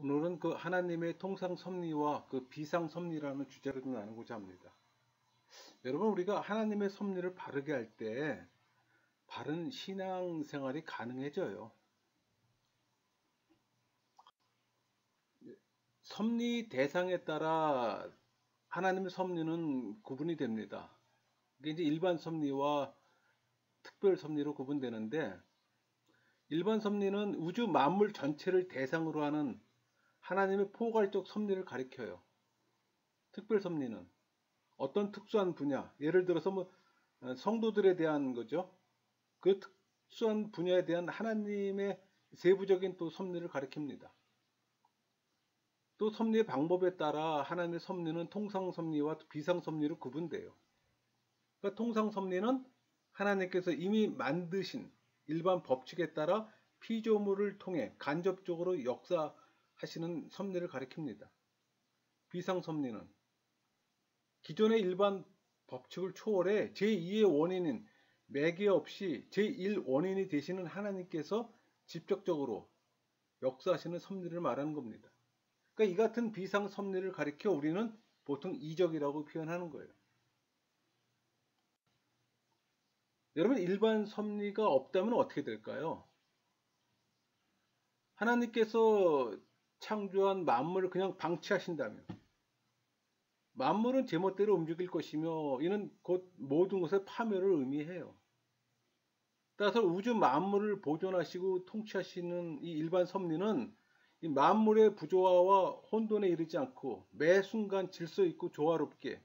오늘은 그 하나님의 통상 섭리와 그 비상 섭리라는 주제를 나누고자 합니다. 여러분, 우리가 하나님의 섭리를 바르게 할 때 바른 신앙생활이 가능해져요. 섭리 대상에 따라 하나님의 섭리는 구분이 됩니다. 이게 이제 일반 섭리와 특별 섭리로 구분되는데, 일반 섭리는 우주 만물 전체를 대상으로 하는 하나님의 포괄적 섭리를 가리켜요. 특별 섭리는 어떤 특수한 분야, 예를 들어서 성도들에 대한 거죠. 그 특수한 분야에 대한 하나님의 세부적인 또 섭리를 가리킵니다. 또 섭리의 방법에 따라 하나님의 섭리는 통상 섭리와 비상 섭리로 구분돼요. 그러니까 통상 섭리는 하나님께서 이미 만드신 일반 법칙에 따라 피조물을 통해 간접적으로 역사하시는 섭리를 가리킵니다. 비상 섭리는 기존의 일반 법칙을 초월해 제2의 원인인 매개 없이 제1 원인이 되시는 하나님께서 직접적으로 역사하시는 섭리를 말하는 겁니다. 그러니까 이 같은 비상 섭리를 가리켜 우리는 보통 이적이라고 표현하는 거예요. 여러분, 일반 섭리가 없다면 어떻게 될까요? 하나님께서 창조한 만물을 그냥 방치하신다면 만물은 제멋대로 움직일 것이며 이는 곧 모든 것의 파멸을 의미해요. 따라서 우주 만물을 보존하시고 통치하시는 이 일반 섭리는 이 만물의 부조화와 혼돈에 이르지 않고 매 순간 질서 있고 조화롭게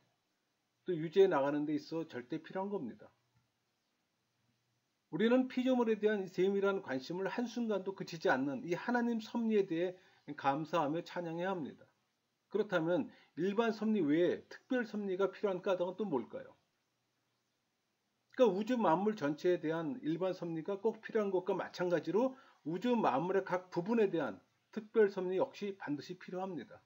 또 유지해 나가는 데 있어 절대 필요한 겁니다. 우리는 피조물에 대한 세밀한 관심을 한순간도 그치지 않는 이 하나님 섭리에 대해 감사하며 찬양해야 합니다. 그렇다면 일반 섭리 외에 특별 섭리가 필요한 까닭은 또 뭘까요? 그러니까 우주 만물 전체에 대한 일반 섭리가 꼭 필요한 것과 마찬가지로 우주 만물의 각 부분에 대한 특별 섭리 역시 반드시 필요합니다.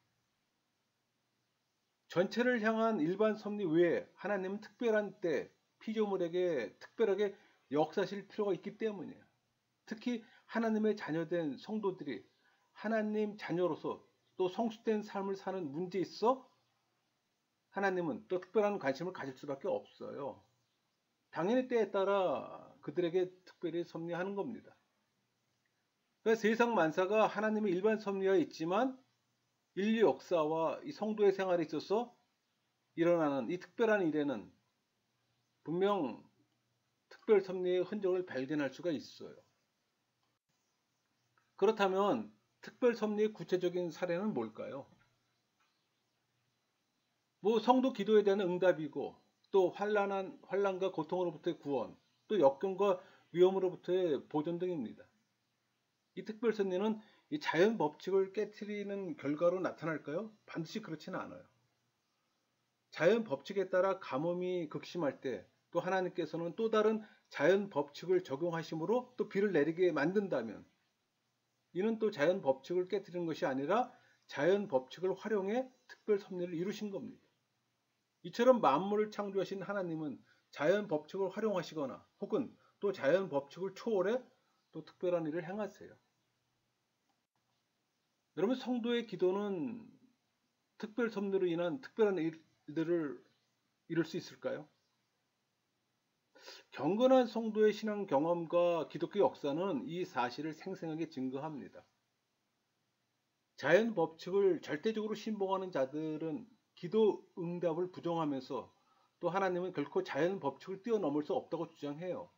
전체를 향한 일반 섭리 외에 하나님은 특별한 때 피조물에게 특별하게 역사하실 필요가 있기 때문이에요. 특히 하나님의 자녀된 성도들이 하나님 자녀로서 또 성숙된 삶을 사는 문제에 있어 하나님은 또 특별한 관심을 가질 수밖에 없어요. 당연히 때에 따라 그들에게 특별히 섭리하는 겁니다. 그러니까 세상 만사가 하나님의 일반 섭리가 있지만 인류 역사와 이 성도의 생활에 있어서 일어나는 이 특별한 일에는 분명 특별 섭리의 흔적을 발견할 수가 있어요. 그렇다면 특별 섭리의 구체적인 사례는 뭘까요? 성도 기도에 대한 응답이고 또 환난과 고통으로부터의 구원, 또 역경과 위험으로부터의 보존 등입니다. 이 특별 섭리는 이 자연 법칙을 깨트리는 결과로 나타날까요? 반드시 그렇지는 않아요. 자연 법칙에 따라 가뭄이 극심할 때 또 하나님께서는 또 다른 자연 법칙을 적용하심으로 또 비를 내리게 만든다면 이는 또 자연 법칙을 깨트리는 것이 아니라 자연 법칙을 활용해 특별 섭리를 이루신 겁니다. 이처럼 만물을 창조하신 하나님은 자연 법칙을 활용하시거나 혹은 또 자연 법칙을 초월해 또 특별한 일을 행하세요. 여러분, 성도의 기도는 특별 섭리로 인한 특별한 일들을 이룰 수 있을까요? 경건한 성도의 신앙 경험과 기독교 역사는 이 사실을 생생하게 증거합니다. 자연 법칙을 절대적으로 신봉하는 자들은 기도 응답을 부정하면서 또 하나님은 결코 자연 법칙을 뛰어넘을 수 없다고 주장해요.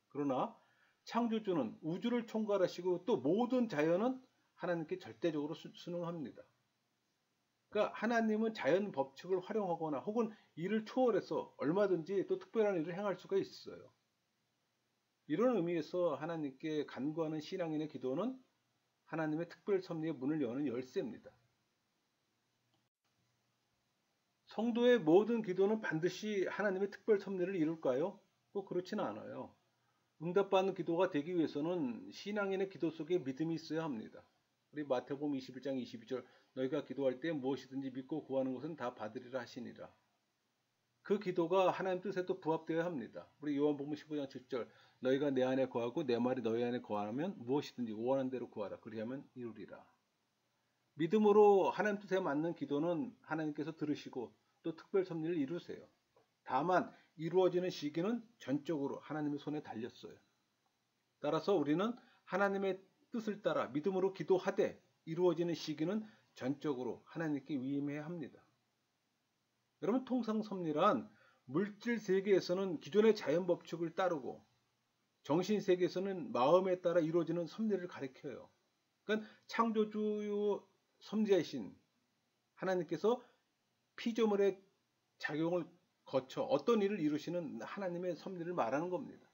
그러나 창조주는 우주를 총괄하시고 또 모든 자연은 하나님께 절대적으로 순응합니다. 그러니까 하나님은 자연 법칙을 활용하거나 혹은 이를 초월해서 얼마든지 또 특별한 일을 행할 수가 있어요. 이런 의미에서 하나님께 간구하는 신앙인의 기도는 하나님의 특별 섭리의 문을 여는 열쇠입니다. 성도의 모든 기도는 반드시 하나님의 특별 섭리를 이룰까요? 꼭 그렇지는 않아요. 응답받는 기도가 되기 위해서는 신앙인의 기도 속에 믿음이 있어야 합니다. 우리 마태복음 21장 22절 너희가 기도할 때 무엇이든지 믿고 구하는 것은 다 받으리라 하시니라. 그 기도가 하나님 뜻에 또 부합되어야 합니다. 우리 요한복음 15장 7절 너희가 내 안에 거하고 내 말이 너희 안에 거하면 무엇이든지 원하는 대로 구하라. 그리하면 이루리라. 믿음으로 하나님 뜻에 맞는 기도는 하나님께서 들으시고 또 특별 섭리를 이루세요. 다만 이루어지는 시기는 전적으로 하나님의 손에 달렸어요. 따라서 우리는 하나님의 뜻을 따라 믿음으로 기도하되 이루어지는 시기는 전적으로 하나님께 위임해야 합니다. 여러분, 통상섭리란 물질 세계에서는 기존의 자연 법칙을 따르고 정신 세계에서는 마음에 따라 이루어지는 섭리를 가리켜요. 그러니까 창조주요 섭리이신 하나님께서 피조물의 작용을 거쳐 어떤 일을 이루시는 하나님의 섭리를 말하는 겁니다.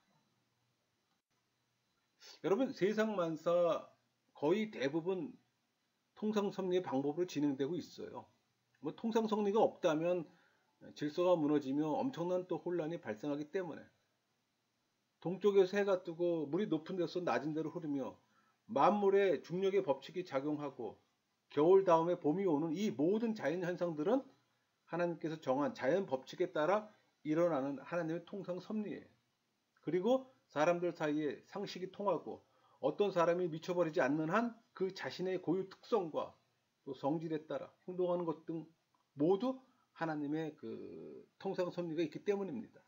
여러분, 세상 만사 거의 대부분 통상섭리의 방법으로 진행되고 있어요. 뭐 통상섭리가 없다면 질서가 무너지며 엄청난 또 혼란이 발생하기 때문에 동쪽에서 해가 뜨고 물이 높은 데서 낮은 데로 흐르며 만물의 중력의 법칙이 작용하고 겨울 다음에 봄이 오는 이 모든 자연 현상들은 하나님께서 정한 자연 법칙에 따라 일어나는 하나님의 통상 섭리예요. 그리고 사람들 사이에 상식이 통하고 어떤 사람이 미쳐버리지 않는 한 그 자신의 고유 특성과 또 성질에 따라 행동하는 것 등 모두 하나님의 그 통상 섭리가 있기 때문입니다.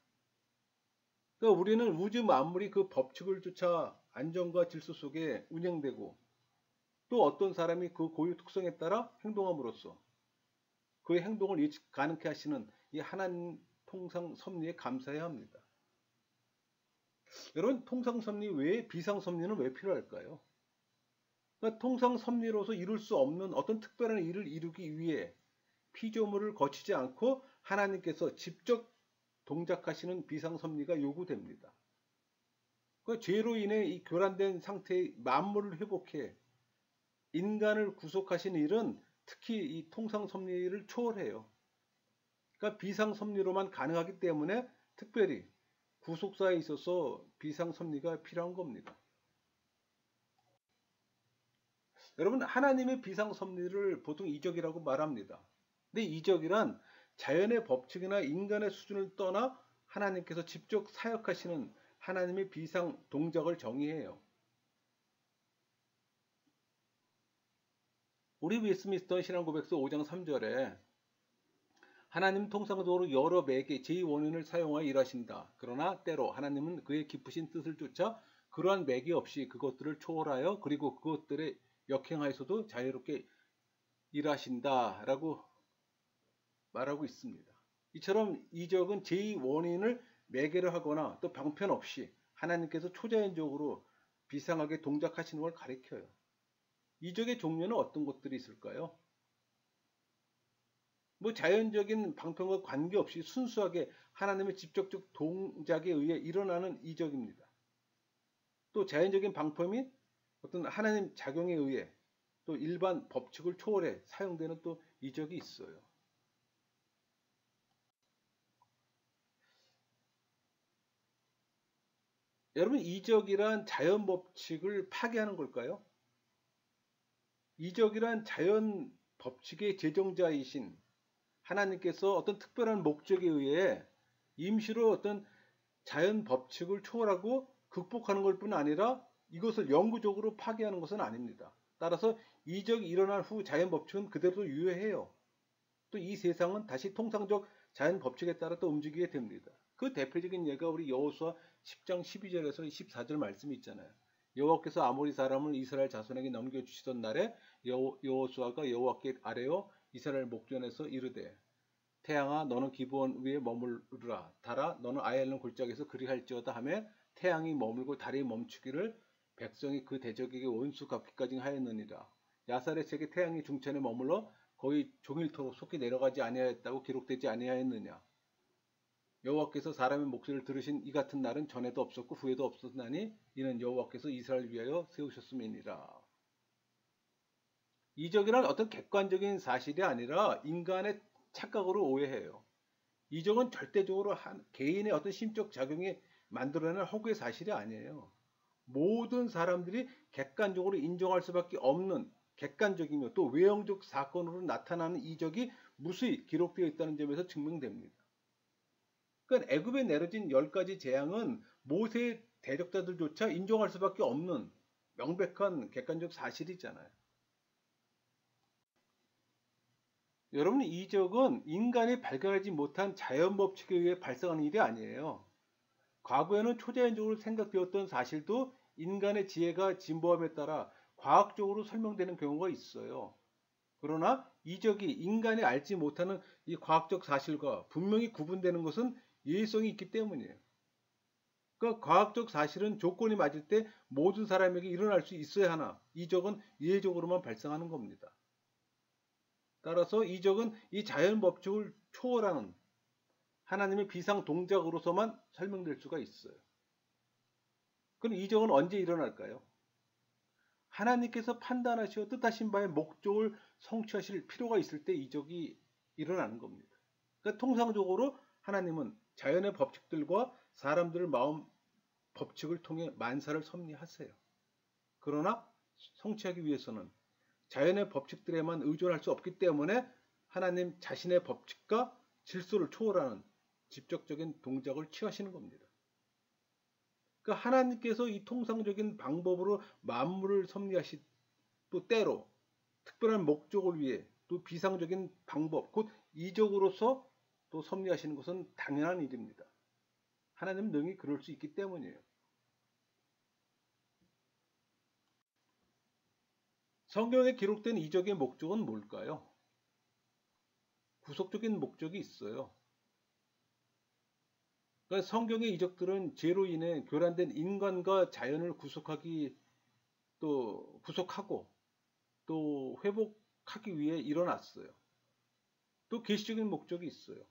그러니까 우리는 우주 만물이 그 법칙을 쫓아 안정과 질서 속에 운영되고 또 어떤 사람이 그 고유 특성에 따라 행동함으로써 그의 행동을 예측 가능케 하시는 이 하나님 통상 섭리에 감사해야 합니다. 여러분, 통상 섭리 외에 비상 섭리는 왜 필요할까요? 그러니까 통상 섭리로서 이룰 수 없는 어떤 특별한 일을 이루기 위해 피조물을 거치지 않고 하나님께서 직접 동작하시는 비상 섭리가 요구됩니다. 그 죄로 인해 이 교란된 상태의 만물을 회복해 인간을 구속하신 일은 특히 이 통상 섭리를 초월해요. 그러니까 비상 섭리로만 가능하기 때문에 특별히 구속사에 있어서 비상 섭리가 필요한 겁니다. 여러분, 하나님의 비상 섭리를 보통 이적이라고 말합니다. 근데 이적이란 자연의 법칙이나 인간의 수준을 떠나 하나님께서 직접 사역하시는 하나님의 비상 동작을 정의해요. 우리 웨스트민스터 신앙고백서 5장 3절에 하나님 통상적으로 여러 매개 제2원인을 사용하여 일하신다. 그러나 때로 하나님은 그의 깊으신 뜻을 쫓아 그러한 매개 없이 그것들을 초월하여 그리고 그것들의 역행하여서도 자유롭게 일하신다라고 말하고 있습니다. 이처럼 이적은 제2원인을 매개로 하거나 또 방편 없이 하나님께서 초자연적으로 비상하게 동작하시는 걸 가리켜요. 이적의 종류는 어떤 것들이 있을까요? 뭐 자연적인 방편과 관계없이 순수하게 하나님의 직접적 동작에 의해 일어나는 이적입니다. 또 자연적인 방편이 어떤 하나님 작용에 의해 또 일반 법칙을 초월해 사용되는 또 이적이 있어요. 여러분, 이적이란 자연 법칙을 파괴하는 걸까요? 이적이란 자연 법칙의 제정자이신 하나님께서 어떤 특별한 목적에 의해 임시로 어떤 자연 법칙을 초월하고 극복하는 것 뿐 아니라 이것을 영구적으로 파괴하는 것은 아닙니다. 따라서 이적이 일어난 후 자연 법칙은 그대로 유효해요. 또 이 세상은 다시 통상적 자연 법칙에 따라 또 움직이게 됩니다. 그 대표적인 예가 우리 여호수아 10장 12절에서 14절 말씀이 있잖아요. 여호와께서 아모리 사람을 이스라엘 자손에게 넘겨주시던 날에 여호수아가 여호와께 아뢰어 이스라엘 목전에서 이르되 태양아 너는 기브온 위에 머무르라. 달아 너는 아얄론 골짜기에서 그리할지어다 하며 태양이 머물고 달이 멈추기를 백성이 그 대적에게 원수 갚기까지 하였느니라. 야사렛에게 태양이 중천에 머물러 거의 종일토록 속히 내려가지 아니하였다고 기록되지 아니하였느냐. 여호와께서 사람의 목소리를 들으신 이 같은 날은 전에도 없었고 후에도 없었나니 이는 여호와께서 이스라엘을 위하여 세우셨음이니라. 이적이란 어떤 객관적인 사실이 아니라 인간의 착각으로 오해해요. 이적은 절대적으로 한 개인의 어떤 심적 작용이 만들어낸 허구의 사실이 아니에요. 모든 사람들이 객관적으로 인정할 수밖에 없는 객관적이며 또 외형적 사건으로 나타나는 이적이 무수히 기록되어 있다는 점에서 증명됩니다. 그러니까 애굽에 내려진 10가지 재앙은 모세의 대적자들조차 인정할 수밖에 없는 명백한 객관적 사실이잖아요. 여러분, 이적은 인간이 발견하지 못한 자연 법칙에 의해 발생하는 일이 아니에요. 과거에는 초자연적으로 생각되었던 사실도 인간의 지혜가 진보함에 따라 과학적으로 설명되는 경우가 있어요. 그러나 이적이 인간이 알지 못하는 이 과학적 사실과 분명히 구분되는 것은 예의성이 있기 때문이에요. 그러니까 과학적 사실은 조건이 맞을 때 모든 사람에게 일어날 수 있어야 하나 이적은 예외적으로만 발생하는 겁니다. 따라서 이적은 이 자연 법칙을 초월하는 하나님의 비상 동작으로서만 설명될 수가 있어요. 그럼 이적은 언제 일어날까요? 하나님께서 판단하시어 뜻하신 바의 목적을 성취하실 필요가 있을 때 이적이 일어나는 겁니다. 그러니까 통상적으로 하나님은 자연의 법칙들과 사람들의 마음 법칙을 통해 만사를 섭리하세요. 그러나 성취하기 위해서는 자연의 법칙들에만 의존할 수 없기 때문에 하나님 자신의 법칙과 질서를 초월하는 직접적인 동작을 취하시는 겁니다. 그러니까 하나님께서 이 통상적인 방법으로 만물을 섭리하시 또 때로 특별한 목적을 위해 또 비상적인 방법 곧 이적으로서 또 섭리하시는 것은 당연한 일입니다. 하나님은 능히 그럴 수 있기 때문이에요. 성경에 기록된 이적의 목적은 뭘까요? 구속적인 목적이 있어요. 그러니까 성경의 이적들은 죄로 인해 교란된 인간과 자연을 구속하고 또 회복하기 위해 일어났어요. 또 계시적인 목적이 있어요.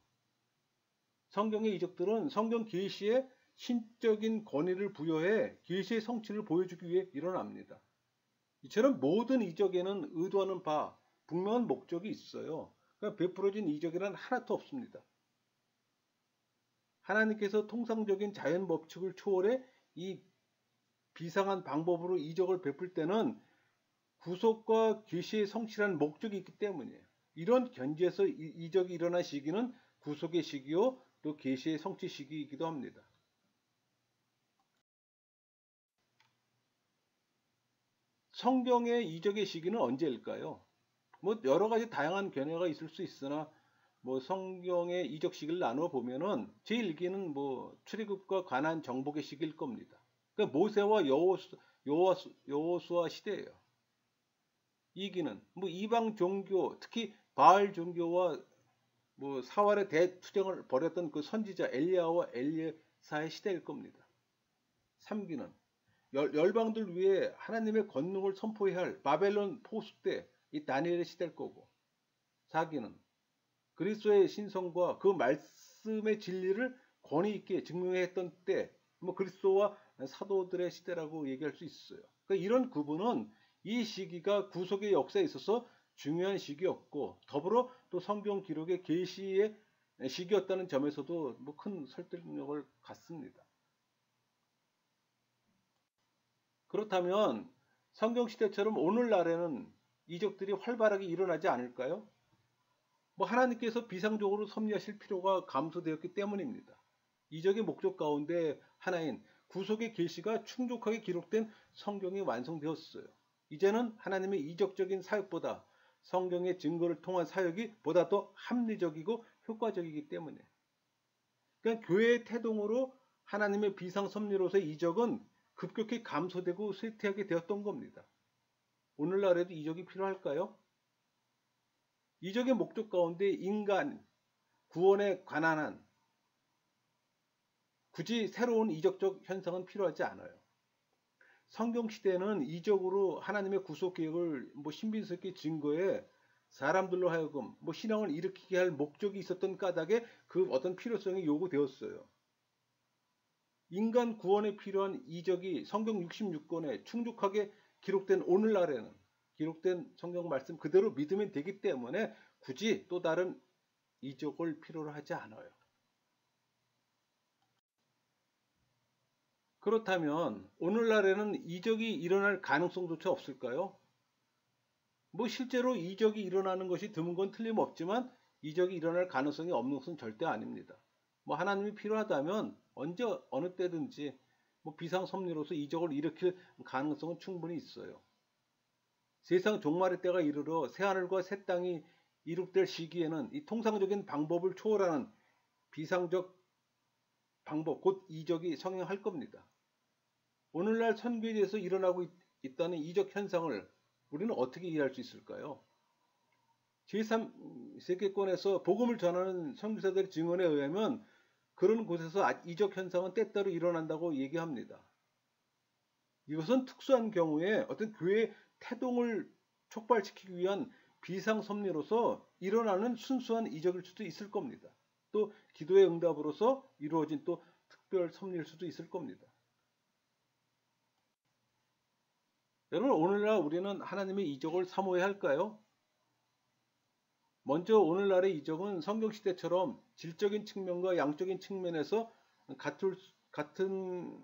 성경의 이적들은 성경 계시에 신적인 권위를 부여해 계시의 성취를 보여주기 위해 일어납니다. 이처럼 모든 이적에는 의도하는 바 분명한 목적이 있어요. 그러니까 베풀어진 이적이란 하나도 없습니다. 하나님께서 통상적인 자연 법칙을 초월해 이 비상한 방법으로 이적을 베풀 때는 구속과 계시의 성취라는 목적이 있기 때문이에요. 이런 견지에서 이적이 일어난 시기는 구속의 시기요 또 계시의 성취 시기이기도 합니다. 성경의 이적의 시기는 언제일까요? 뭐 여러 가지 다양한 견해가 있을 수 있으나 뭐 성경의 이적 시기를 나누어 보면은 제1기는 뭐 출애굽과 가나안 정복의 시기일 겁니다. 그러니까 모세와 여호수아 시대예요. 2기는 뭐 이방 종교 특히 바알 종교와 뭐 사활의 대투쟁을 벌였던 그 선지자 엘리야와 엘리사의 시대일 겁니다. 3기는 열방들 위해 하나님의 권능을 선포해야 할 바벨론 포수 때 이 다니엘의 시대일 거고 4기는 그리스도의 신성과 그 말씀의 진리를 권위 있게 증명했던 때, 뭐 그리스도와 사도들의 시대라고 얘기할 수 있어요. 그러니까 이런 구분은 이 시기가 구속의 역사에 있어서 중요한 시기였고, 더불어 또 성경 기록의 계시의 시기였다는 점에서도 뭐 큰 설득력을 갖습니다. 그렇다면 성경 시대처럼 오늘날에는 이적들이 활발하게 일어나지 않을까요? 뭐 하나님께서 비상적으로 섭리하실 필요가 감소되었기 때문입니다. 이적의 목적 가운데 하나인 구속의 계시가 충족하게 기록된 성경이 완성되었어요. 이제는 하나님의 이적적인 사역보다 성경의 증거를 통한 사역이 보다 더 합리적이고 효과적이기 때문에 그러니까 교회의 태동으로 하나님의 비상 섭리로서의 이적은 급격히 감소되고 쇠퇴하게 되었던 겁니다. 오늘날에도 이적이 필요할까요? 이적의 목적 가운데 인간 구원에 관한 한 굳이 새로운 이적적 현상은 필요하지 않아요. 성경 시대는 이적으로 하나님의 구속 계획을 뭐 신비스럽게 증거해 사람들로 하여금 뭐 신앙을 일으키게 할 목적이 있었던 까닭에 그 어떤 필요성이 요구되었어요. 인간 구원에 필요한 이적이 성경 66권에 충족하게 기록된 오늘날에는 기록된 성경 말씀 그대로 믿으면 되기 때문에 굳이 또 다른 이적을 필요로 하지 않아요. 그렇다면 오늘날에는 이적이 일어날 가능성조차 없을까요? 뭐 실제로 이적이 일어나는 것이 드문 건 틀림없지만 이적이 일어날 가능성이 없는 것은 절대 아닙니다. 뭐 하나님이 필요하다면 언제 어느 때든지 뭐 비상섭리로서 이적을 일으킬 가능성은 충분히 있어요. 세상 종말의 때가 이르러 새하늘과 새 땅이 이룩될 시기에는 이 통상적인 방법을 초월하는 비상적 방법, 곧 이적이 성행할 겁니다. 오늘날 선교지에서 일어나고 있다는 이적 현상을 우리는 어떻게 이해할 수 있을까요? 제3세계권에서 복음을 전하는 선교사들의 증언에 의하면 그런 곳에서 이적 현상은 때때로 일어난다고 얘기합니다. 이것은 특수한 경우에 어떤 교회의 태동을 촉발시키기 위한 비상섭리로서 일어나는 순수한 이적일 수도 있을 겁니다. 또 기도의 응답으로서 이루어진 또 특별 섭리일 수도 있을 겁니다. 여러분, 오늘날 우리는 하나님의 이적을 사모해야 할까요? 먼저 오늘날의 이적은 성경시대처럼 질적인 측면과 양적인 측면에서 같은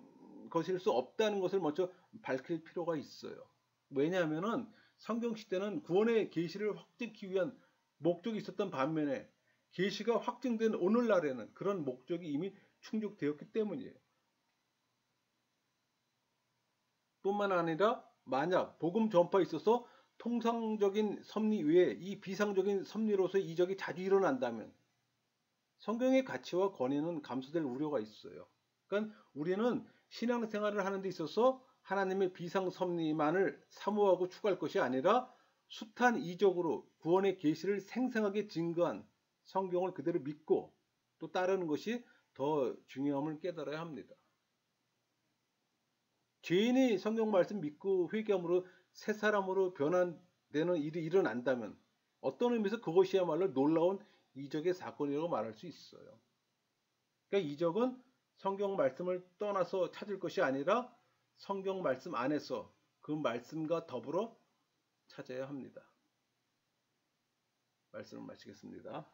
것일 수 없다는 것을 먼저 밝힐 필요가 있어요. 왜냐하면 성경시대는 구원의 계시를 확증하기 위한 목적이 있었던 반면에 계시가 확증된 오늘날에는 그런 목적이 이미 충족되었기 때문이에요. 뿐만 아니라 만약 복음 전파에 있어서 통상적인 섭리 외에 이 비상적인 섭리로서의 이적이 자주 일어난다면 성경의 가치와 권위는 감소될 우려가 있어요. 그러니까 우리는 신앙생활을 하는 데 있어서 하나님의 비상섭리만을 사모하고 추구할 것이 아니라 숱한 이적으로 구원의 계시를 생생하게 증거한 성경을 그대로 믿고 또 따르는 것이 더 중요함을 깨달아야 합니다. 죄인이 성경 말씀 믿고 회개함으로 새 사람으로 변환되는 일이 일어난다면 어떤 의미에서 그것이야말로 놀라운 이적의 사건이라고 말할 수 있어요. 그러니까 이적은 성경 말씀을 떠나서 찾을 것이 아니라 성경 말씀 안에서 그 말씀과 더불어 찾아야 합니다. 말씀을 마치겠습니다.